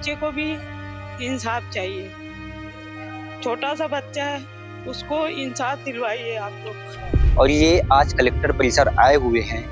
बच्चे को भी इंसाफ चाहिए। छोटा सा बच्चा है, उसको इंसाफ दिलवाइए आप लोग। और ये आज कलेक्टर परिसर आए हुए हैं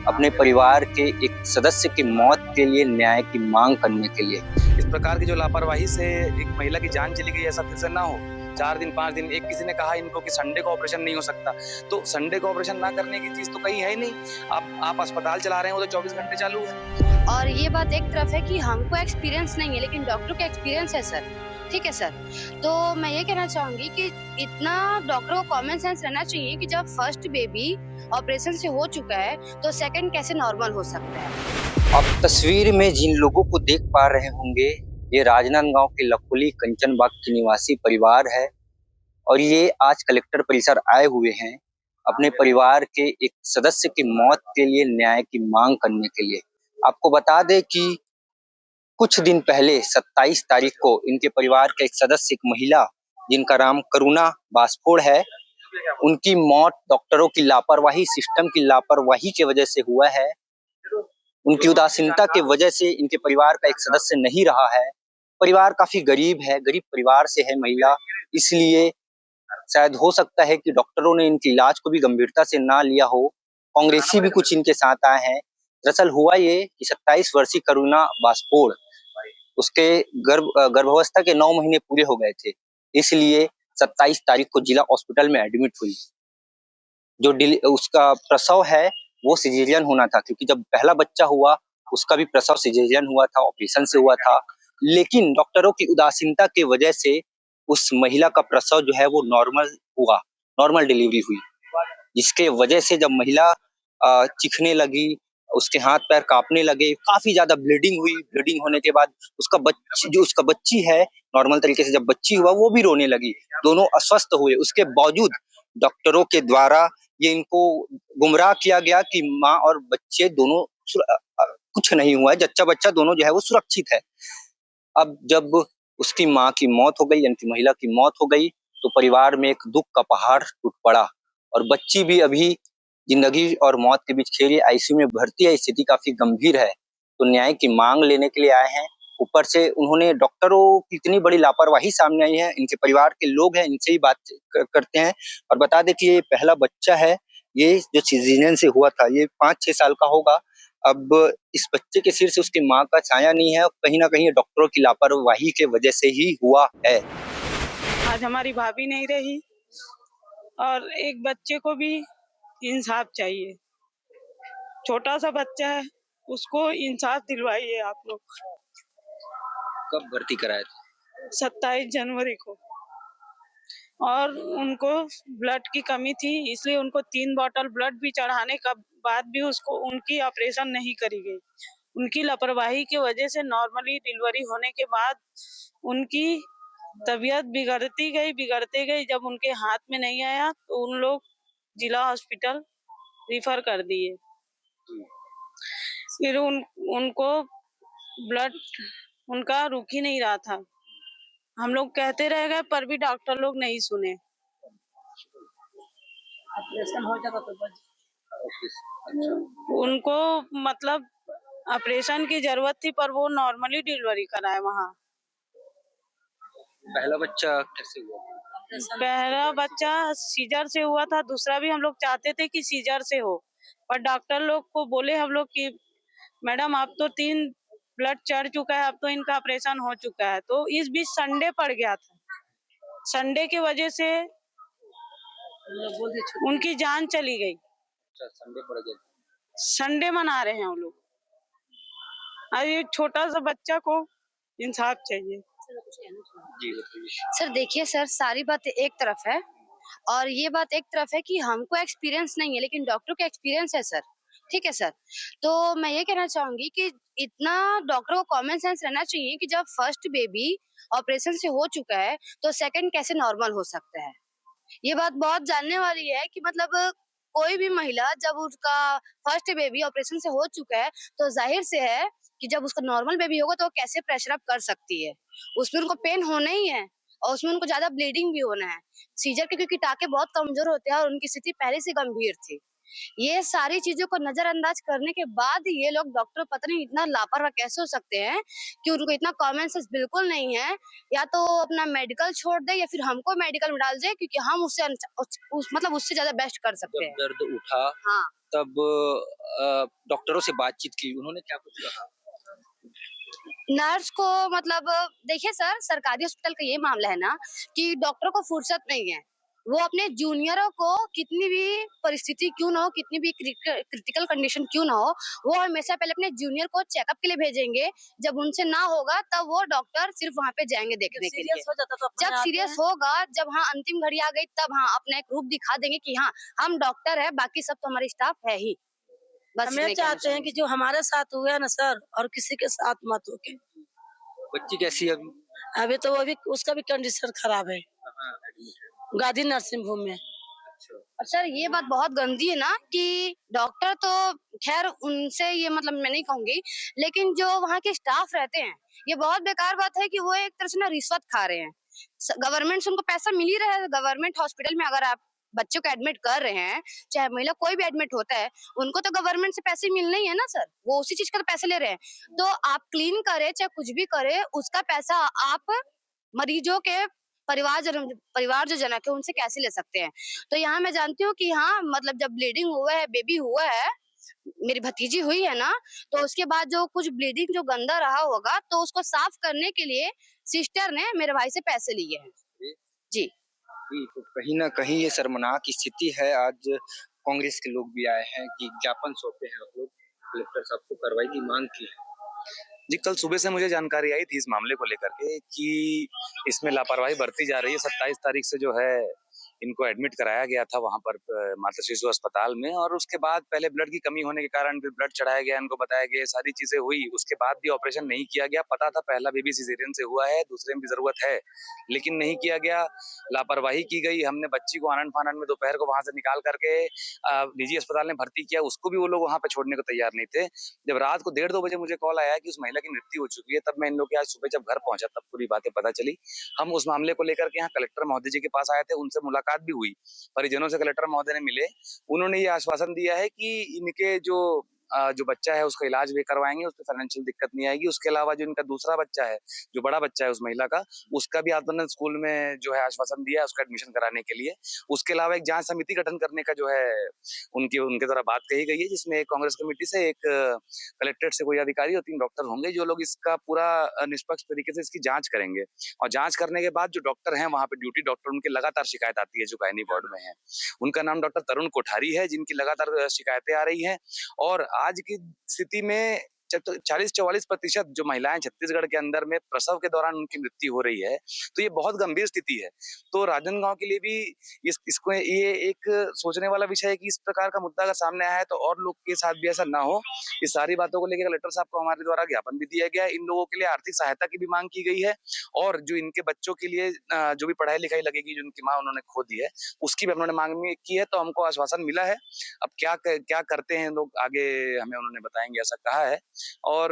अपने परिवार के एक सदस्य की मौत के लिए न्याय की मांग करने के लिए। इस प्रकार की जो लापरवाही से एक महिला की जान चली गई, ऐसा फिर से ना हो। 4 दिन 5 दिन एक किसी ने कहा इनको कि संडे को ऑपरेशन नहीं हो सकता, तो संडे को ऑपरेशन ना करने की चीज तो कहीं है ही नहीं। आप अस्पताल चला रहे हैं, वो तो 24 घंटे चालू है। और ये बात एक तरफ है कि हमको एक्सपीरियंस नहीं है, लेकिन डॉक्टर का एक्सपीरियंस है सर। ठीक है सर, तो मैं ये कहना चाहूंगी कि इतना डॉक्टर को कॉमन सेंस रहना चाहिए कि जब फर्स्ट बेबी ऑपरेशन से हो चुका है तो सेकंड कैसे नॉर्मल हो सकता है। आप तस्वीर में जिन लोगों को देख पा रहे होंगे, ये राजनांदगांव के लखोली कंचनबाग के निवासी परिवार है और ये आज कलेक्टर परिसर आए हुए हैं अपने परिवार के एक सदस्य की मौत के लिए न्याय की मांग करने के लिए। आपको बता दें कि कुछ दिन पहले 27 तारीख को इनके परिवार के एक सदस्य, एक महिला जिनका नाम करुणा बास्फोड़ है, उनकी मौत डॉक्टरों की लापरवाही, सिस्टम की लापरवाही की वजह से हुआ है। उनकी उदासीनता की वजह से इनके परिवार का एक सदस्य नहीं रहा है। परिवार काफी गरीब है, गरीब परिवार से है महिला, इसलिए शायद हो सकता है कि डॉक्टरों ने इनके इलाज को भी गंभीरता से ना लिया हो। कांग्रेसी भी कुछ इनके साथ आए हैं। दरअसल हुआ ये कि 27 वर्षीय करुणा बास्फोड़, उसके गर्भावस्था के 9 महीने पूरे हो गए थे, इसलिए 27 तारीख को जिला हॉस्पिटल में एडमिट हुई। जो उसका प्रसव है वो सिजेरियन होना था, क्योंकि जब पहला बच्चा हुआ उसका भी प्रसव सिजेरियन हुआ था, ऑपरेशन से हुआ था। लेकिन डॉक्टरों की उदासीनता की वजह से उस महिला का प्रसव जो है वो नॉर्मल हुआ, नॉर्मल डिलीवरी हुई, जिसके वजह से जब महिला चीखने लगी, उसके हाथ पैर कांपने लगे, काफी ज्यादा ब्लीडिंग हुई। ब्लीडिंग होने के बाद उसका बच्ची है, नॉर्मल तरीके से जब बच्ची हुआ वो भी रोने लगी। दोनों अस्वस्थ हुए, उसके बावजूद डॉक्टरों के द्वारा ये इनको गुमराह किया गया कि माँ और बच्चे दोनों कुछ नहीं हुआ है, जच्चा बच्चा दोनों जो है वो सुरक्षित है। अब जब उसकी माँ की मौत हो गई, यानी कि महिला की मौत हो गई, तो परिवार में एक दुख का पहाड़ टूट पड़ा और बच्ची भी अभी जिंदगी और मौत के बीच खेल आईसीयू में भर्ती है, स्थिति काफी गंभीर है। तो न्याय की मांग लेने के लिए आए हैं। ऊपर से उन्होंने डॉक्टरों की इतनी बड़ी लापरवाही सामने आई है, इनके परिवार के लोग हैं, इनसे ही बात करते हैं और बता दें कि ये पहला बच्चा है, ये जो सिजेरियन से हुआ था, ये 5-6 साल का होगा। अब इस बच्चे के सिर से उसकी माँ का छाया नहीं है और कहीं ना कहीं डॉक्टरों की लापरवाही के वजह से ही हुआ है। आज हमारी भाभी नहीं रही और एक बच्चे को भी इंसाफ चाहिए। छोटा सा बच्चा है, उसको इंसाफ दिलवाइए आप लोग। कब भर्ती कराया था? 27 जनवरी को। और उनको ब्लड की कमी थी, इसलिए उनको 3 बॉटल ब्लड भी चढ़ाने का बाद भी उसको उनकी ऑपरेशन नहीं करी गई। उनकी लापरवाही की वजह से नॉर्मली डिलीवरी होने के बाद उनकी तबीयत बिगड़ते गई। जब उनके हाथ में नहीं आया तो उन लोग जिला हॉस्पिटल रिफर कर दिए। फिर उनको ब्लड उनका रुक ही नहीं रहा था। हम लोग कहते रह गए पर भी डॉक्टर लोग नहीं सुने। ऑपरेशन हो जाता तो बच। उनको मतलब ऑपरेशन की जरूरत थी, पर वो नॉर्मली डिलीवरी कराए वहाँ। पहला बच्चा कैसे हुआ? पहला बच्चा सीजर से हुआ था, दूसरा भी हम लोग चाहते थे कि सीजर से हो, पर डॉक्टर लोग को बोले हम लोग कि मैडम आप तो 3 ब्लड चढ़ चुका है, अब तो इनका ऑपरेशन हो चुका है। तो इस बीच संडे पड़ गया था, संडे की वजह से उनकी जान चली गई। संडे पड़ गया। संडे मना रहे हैं वो लोग। ये छोटा सा बच्चा को इंसाफ चाहिए। सर देखिए सर, सारी बात एक तरफ है और ये बात एक तरफ है कि हमको एक्सपीरियंस नहीं है, लेकिन डॉक्टर का एक्सपीरियंस है सर। ठीक है सर, तो मैं ये कहना चाहूंगी कि इतना डॉक्टर को कॉमन सेंस रहना चाहिए कि जब फर्स्ट बेबी ऑपरेशन से हो चुका है तो सेकंड कैसे नॉर्मल हो सकता है। ये बात बहुत जानने वाली है कि मतलब कोई भी महिला जब उसका फर्स्ट बेबी ऑपरेशन से हो चुका है तो जाहिर से है कि जब उसका नॉर्मल बेबी होगा तो वो कैसे प्रेशर अप कर सकती है। उसमें उनको पेन होना ही है और उसमें उनको ज्यादा ब्लीडिंग भी होना है। सीजर के क्योंकि टाके बहुत कमजोर होते हैं और उनकी स्थिति पहले से गंभीर थी। ये सारी चीजों को नजरअंदाज करने के बाद ये लोग डॉक्टर पता नहीं इतना लापरवाह कैसे हो सकते हैं कि उनको इतना कॉमन सेंस बिल्कुल नहीं है। या तो अपना मेडिकल छोड़ दे या फिर हमको मेडिकल में डाल दे, क्योंकि हम उससे मतलब उससे ज्यादा बेस्ट कर सकते जब हैं। दर्द उठा हाँ, तब डॉक्टरों से बातचीत की, उन्होंने क्या कुछ कहा? नर्स को मतलब देखिए सर, सरकारी हॉस्पिटल का ये मामला है ना कि डॉक्टर को फुर्सत नहीं है। वो अपने जूनियरों को कितनी भी परिस्थिति क्यों ना हो, कितनी भी क्रिटिकल कंडीशन क्यों ना हो, वो हमेशा पहले अपने जूनियर को चेकअप के लिए भेजेंगे। जब उनसे ना होगा तब वो डॉक्टर सिर्फ वहाँ पे जाएंगे देखने के लिए। हो जाता तो अपने जब आते सीरियस हैं। होगा, जब हाँ अंतिम घड़ी आ गई, तब हाँ अपना एक रूप दिखा देंगे कि हाँ हम डॉक्टर है, बाकी सब तो हमारे स्टाफ है ही। बस हमें इतना ही कहना चाहते हैं कि चाहूंगी। जो हमारे साथ हुआ है ना सर, और किसी के साथ मत हो के। बच्ची कैसी है अभी? अभी तो वो भी उसका भी कंडीशन खराब है, कहाँ एडमिट है? गांधी नर्सिंग होम में। अच्छा। और सर ये बात बहुत गंदी है ना कि डॉक्टर तो खैर उनसे ये मतलब मैं नहीं कहूंगी, लेकिन जो वहाँ के स्टाफ रहते हैं, ये बहुत बेकार बात है कि वो एक तरह से ना रिश्वत खा रहे हैं। गवर्नमेंट से उनको पैसा मिल ही रहा है। गवर्नमेंट हॉस्पिटल में अगर आप बच्चों को एडमिट कर रहे हैं, चाहे महिला कोई भी एडमिट होता है, उनको तो गवर्नमेंट से पैसे मिलने ही है ना सर, वो उसी चीज का तो पैसे ले रहे हैं। तो आप क्लीन करे चाहे कुछ भी करे, उसका पैसा आप मरीजों के परिवार जो जनक है उनसे कैसे ले सकते हैं। तो यहाँ मैं जानती हूँ कि हाँ मतलब जब ब्लीडिंग हुआ है, बेबी हुआ है, मेरी भतीजी हुई है ना, तो उसके बाद जो कुछ ब्लीडिंग जो गंदा रहा होगा, तो उसको साफ करने के लिए सिस्टर ने मेरे भाई से पैसे लिए हैं। जी। जी, तो कहीं न कहीं ये शर्मनाक स्थिति है। आज कांग्रेस के लोग भी आए हैं कि ज्ञापन सौंपे हैं आप लोग, कलेक्टर साहब को कार्रवाई की मांग की है। जी, कल सुबह से मुझे जानकारी आई थी इस मामले को लेकर के कि इसमें लापरवाही बरती जा रही है। 27 तारीख से जो है इनको एडमिट कराया गया था वहाँ पर माता शिशु अस्पताल में, और उसके बाद पहले ब्लड की कमी होने के कारण फिर ब्लड चढ़ाया गया, इनको बताया गया, सारी चीजें हुई। उसके बाद भी ऑपरेशन नहीं किया गया। पता था पहला बेबी सिजेरियन से हुआ है, दूसरे में भी जरूरत है, लेकिन नहीं किया गया। लापरवाही की गई। हमने बच्ची को आनन फानन में दोपहर को वहां से निकाल करके निजी अस्पताल में भर्ती किया, उसको भी वो लोग वहां पे छोड़ने को तैयार नहीं थे। जब रात को 1:30-2 बजे मुझे कॉल आया कि उस महिला की मृत्यु हो चुकी है, तब मैं इन लोग के आज सुबह जब घर पहुंचा तब पूरी बातें पता चली। हम उस मामले को लेकर के यहाँ कलेक्टर महोदय जी के पास आए थे, उनसे मुलाकात भी हुई। परिजनों से कलेक्टर महोदय ने मिले। उन्होंने ये आश्वासन दिया है कि इनके जो बच्चा है उसका इलाज भी करवाएंगे, उसमें फाइनेंशियल दिक्कत नहीं आएगी। उसके अलावा जो इनका दूसरा बच्चा है, जो बड़ा बच्चा है उस महिला का, उसका भी आनंद स्कूल में जो है आश्वासन दिया है उसका एडमिशन कराने के लिए। उसके अलावा एक जांच समिति गठन करने का जो है उनके द्वारा बात कही गई है, जिसमें एक कांग्रेस कमेटी से, एक कलेक्ट्रेट से कोई अधिकारी और 3 डॉक्टर होंगे, जो लोग इसका पूरा निष्पक्ष तरीके से इसकी जांच करेंगे। और जांच करने के बाद जो डॉक्टर हैं वहां पे ड्यूटी डॉक्टर, उनकी लगातार शिकायत आती है जो गायनी वार्ड में है। उनका नाम डॉक्टर तरुण कोठारी है, जिनकी लगातार शिकायतें आ रही हैं। और आज की स्थिति में 40-44% जो महिलाएं छत्तीसगढ़ के अंदर में प्रसव के दौरान उनकी मृत्यु हो रही है, तो ये बहुत गंभीर स्थिति है। तो राजनांदगांव के लिए भी इसको ये एक सोचने वाला विषय है कि इस प्रकार का मुद्दा अगर सामने आया है तो और लोग के साथ भी ऐसा ना हो। इस सारी बातों को लेकर कलेक्टर साहब को हमारे द्वारा ज्ञापन भी दिया गया है। इन लोगों के लिए आर्थिक सहायता की भी मांग की गई है, और जो इनके बच्चों के लिए जो भी पढ़ाई लिखाई लगेगी, जो उनकी माँ उन्होंने खो दी है, उसकी भी उन्होंने मांग की है। तो हमको आश्वासन मिला है। अब क्या करते हैं लोग आगे हमें उन्होंने बताएंगे, ऐसा कहा है। और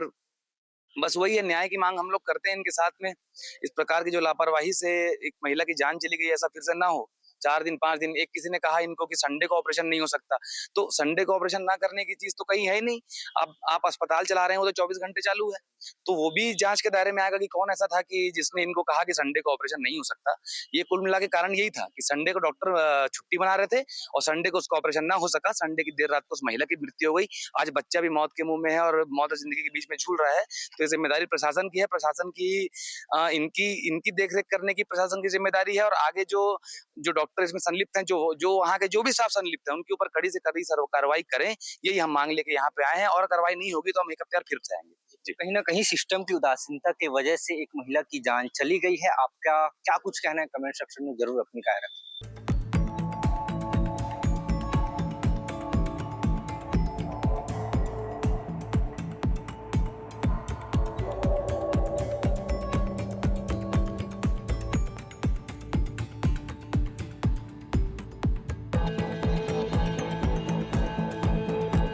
बस वही है, न्याय की मांग हम लोग करते हैं इनके साथ में। इस प्रकार की जो लापरवाही से एक महिला की जान चली गई, ऐसा फिर से ना हो। 4 दिन 5 दिन, एक किसी ने कहा इनको कि संडे को ऑपरेशन नहीं हो सकता, तो संडे को ऑपरेशन ना करने की चीज तो कहीं है ही नहीं। अब आप अस्पताल चला रहे हैं, वो तो 24 घंटे चालू है, तो वो भी जांच के दायरे में आएगा कि कौन ऐसा था कि जिसने इनको कहा कि संडे को ऑपरेशन नहीं हो सकता। ये कुल मिला के कारण यही था कि संडे को डॉक्टर छुट्टी बना रहे थे और संडे को उसका ऑपरेशन ना हो सका। संडे की देर रात को उस महिला की मृत्यु हो गई। आज बच्चा भी मौत के मुंह में है और मौत और जिंदगी के बीच में झूल रहा है। तो ये जिम्मेदारी प्रशासन की है। प्रशासन की इनकी देखरेख करने की प्रशासन की जिम्मेदारी है। और आगे जो डॉक्टर इसमें संलिप्त हैं, जो वहाँ के जो भी स्टाफ संलिप्त हैं, उनके ऊपर कड़ी से कड़ी कार्रवाई करें, यही हम मांग लेके यहाँ पे आए हैं। और कार्रवाई नहीं होगी तो हम एक हफ्ते फिर से आएंगे। जी, कहीं न कहीं सिस्टम की उदासीनता की वजह से एक महिला की जान चली गई है। आपका क्या कुछ कहना है? कमेंट सेक्शन में जरूर अपनी राय रखें।